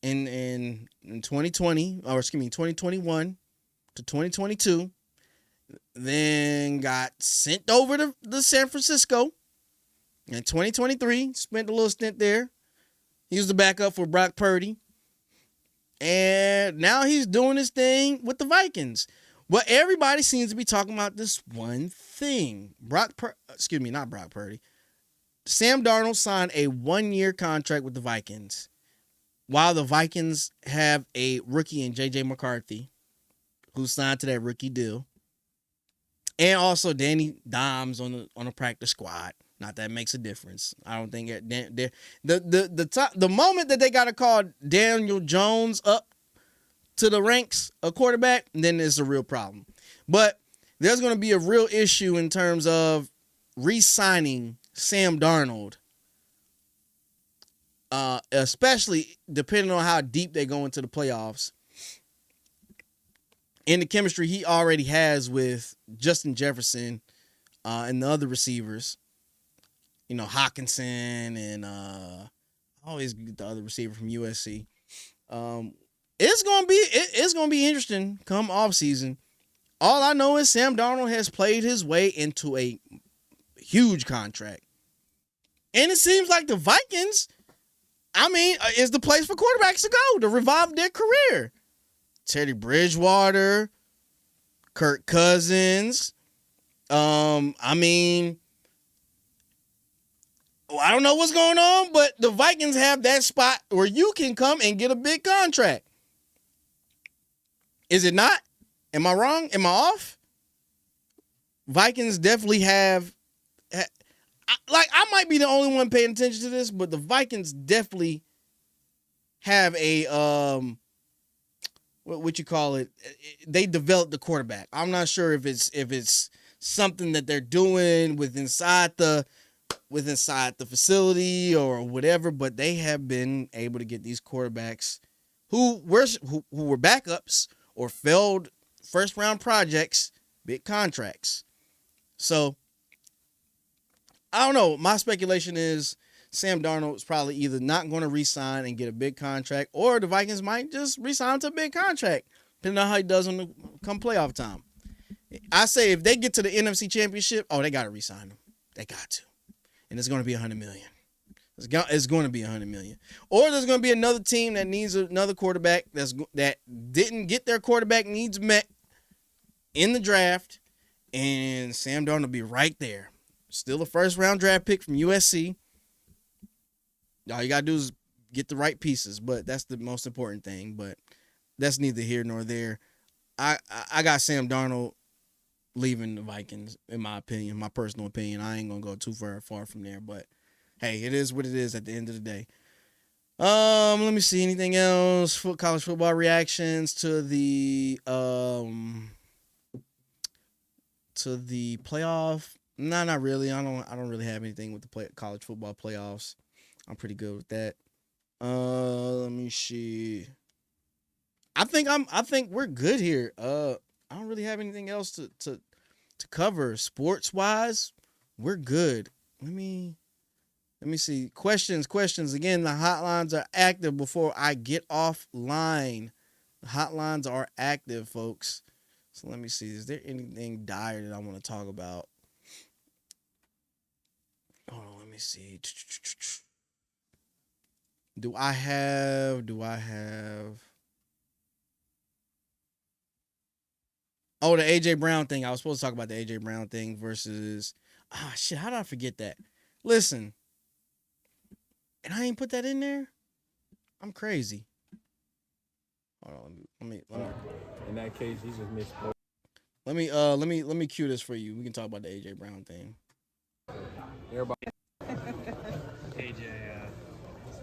in 2021 to 2022. Then got sent over to San Francisco in 2023. Spent a little stint there. He was the backup for Brock Purdy. And now he's doing his thing with the Vikings. Well, everybody seems to be talking about this one thing. not Brock Purdy. Sam Darnold signed a 1-year contract with the Vikings, while the Vikings have a rookie in JJ McCarthy, who signed to that rookie deal, and also Danny Dimes on a practice squad. Not that makes a difference. I don't think the moment that they got to call Daniel Jones up to the ranks a quarterback, then it's a real problem. But there's going to be a real issue in terms of re-signing Sam Darnold, especially depending on how deep they go into the playoffs and the chemistry he already has with Justin Jefferson and the other receivers. Hawkinson and I always get the other receiver from USC. It's gonna be interesting come off season. All I know is Sam Darnold has played his way into a huge contract, and it seems like the Vikings, is the place for quarterbacks to go to revive their career. Teddy Bridgewater, Kirk Cousins. I don't know what's going on, but the Vikings have that spot where you can come and get a big contract. Is it not? Am I wrong? Am I off? Vikings definitely have, I might be the only one paying attention to this, but the Vikings definitely have a what you call it? They developed the quarterback. I'm not sure if it's something that they're doing with inside the facility or whatever, but they have been able to get these quarterbacks who were backups or failed first round projects, big contracts. So I don't know. My speculation is Sam Darnold is probably either not going to re-sign and get a big contract, or the Vikings might just re-sign him to a big contract, depending on how he does come playoff time. I say if they get to the NFC Championship, they got to re-sign him. They got to. And it's going to be $100 million. It's going to be $100 million. Or there's going to be another team that needs another quarterback that didn't get their quarterback needs met in the draft, and Sam Darnold will be right there. Still a first-round draft pick from USC. All you got to do is get the right pieces, but that's the most important thing. But that's neither here nor there. I got Sam Darnold leaving the Vikings, in my opinion, my personal opinion. I ain't going to go too far from there, but hey, it is what it is at the end of the day. Let me see anything else. College football reactions to the playoff. No, not really. I don't really have anything with the college football playoffs. I'm pretty good with that. Let me see. I think we're good here. I don't really have anything else to cover sports wise. We're good. Let me see. Questions. Again, the hotlines are active before I get offline. The hotlines are active, folks. So let me see. Is there anything dire that I want to talk about? Hold on, let me see. Do I have Oh, the AJ Brown thing. I was supposed to talk about the AJ Brown thing versus shit, how did I forget that? Listen. And I ain't put that in there? I'm crazy. Hold on, let me in that case, he just missed. Let me cue this for you. We can talk about the AJ Brown thing. Everybody. AJ,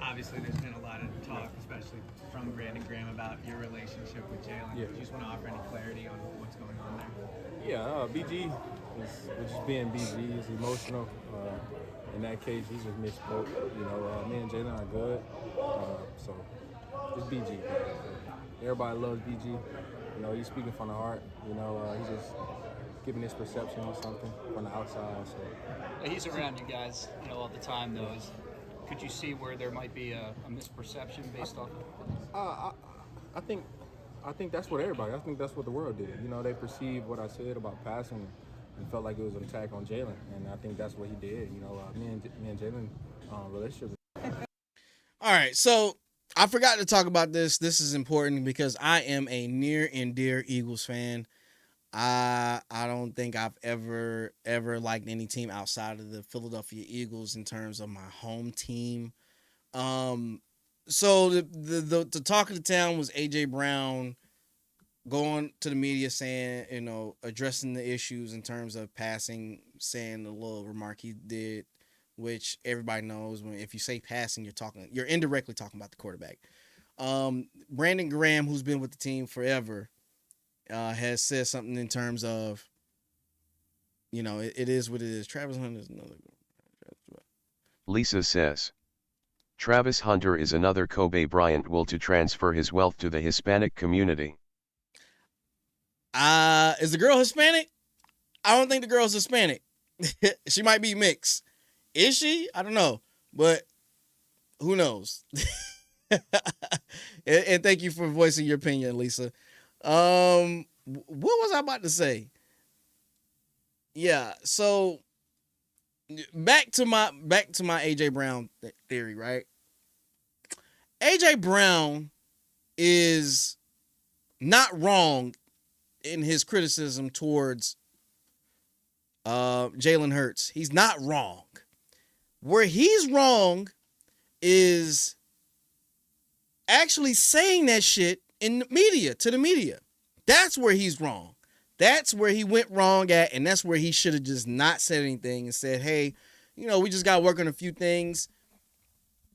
obviously there's been a lot of talk, especially from Brandon Graham, about your relationship with Jalen. Yeah. Do you just want to offer any clarity on what's going on there? Yeah, BG is just being BG. He's emotional. In that case, he just misspoke. Me and Jalen are good. So just BG. Everybody loves BG. He's speaking from the heart. He's just giving his perception of something from the outside. So He's around you guys, all the time, though. Could you see where there might be a misperception based off of it? I think that's what everybody. I think that's what the world did. They perceived what I said about passing and felt like it was an attack on Jalen, and I think that's what he did. Me and Jalen relationship. All right, so I forgot to talk about this. This is important because I am a near and dear Eagles fan. I don't think I've ever liked any team outside of the Philadelphia Eagles in terms of my home team. So the talk of the town was AJ Brown going to the media saying, addressing the issues in terms of passing, saying the little remark he did, which everybody knows if you say passing, you're indirectly talking about the quarterback. Brandon Graham, who's been with the team forever, has said something in terms of, it is what it is. Travis Hunter is another. Lisa says, Travis Hunter is another Kobe Bryant will to transfer his wealth to the Hispanic community. Is the girl Hispanic? I don't think the girl's Hispanic. She might be mixed. Is she? I don't know, but who knows? and thank you for voicing your opinion, Lisa. What was I about to say? Yeah, so back to my AJ Brown theory, right? AJ Brown is not wrong in his criticism towards Jalen Hurts. He's not wrong. Where he's wrong is actually saying that shit in the media, to the media. That's where he's wrong. That's where he went wrong at, and that's where he should have just not said anything and said, hey, we just got to work on a few things.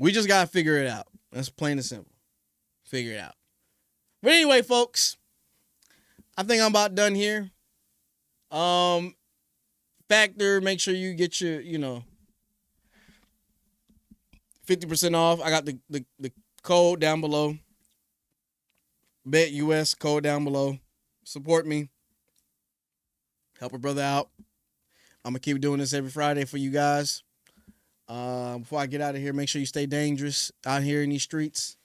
We just got to figure it out. That's plain and simple. Figure it out. But anyway, folks, I think I'm about done here. Factor, make sure you get your, 50% off. I got the code down below. Bet US code down below. Support me. Help a brother out. I'm going to keep doing this every Friday for you guys. Before I get out of here, make sure you stay dangerous out here in these streets.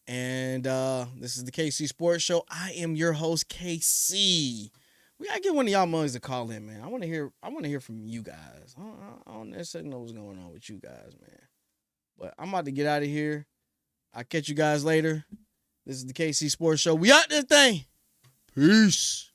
And this is the KC Sports Show. I am your host, KC. We gotta get one of y'all mothers to call in, man. I want to hear from you guys. I don't necessarily know what's going on with you guys, man. But I'm about to get out of here. I'll catch you guys later. This is the KC Sports Show. We out this thing. Peace.